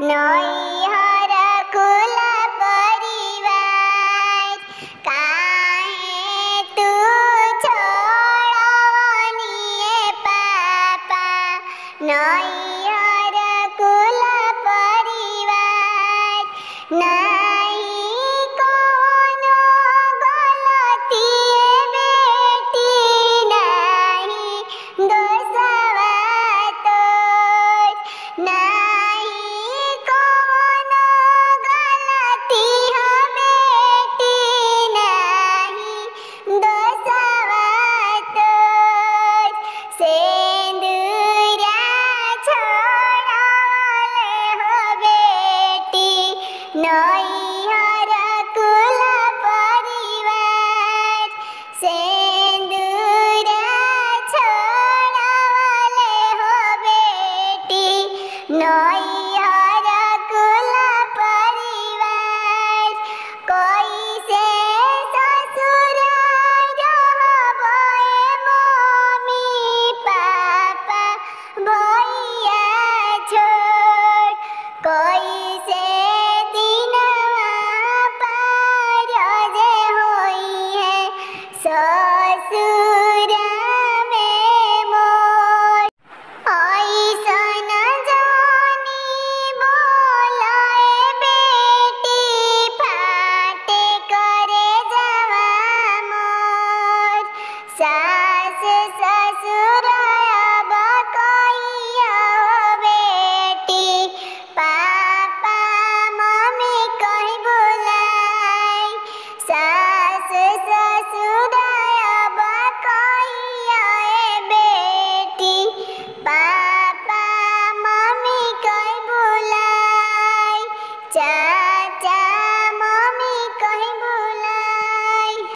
नैहर कुल परिवार काहे तू छोड़वनिए पापा नैहर कुल परिवार नहीं कोनो गलती बेटी नहीं दोषवा तोर नहीं कोनो गलती बेटी नहीं दोषवा तोर सिंदूरा छोड़ले हो बेटी नैहर कुल परिवार सिंदूरा छोड़ले हो बेटी नैहर कुल परिवार कैसे ससुर रहबे मम्मी पापा भैया छोड़ कैसे दिनवा पार जे होई है ससुर में मोर ऐसन जानी बोलाए बेटी फाटे करे जवा मोर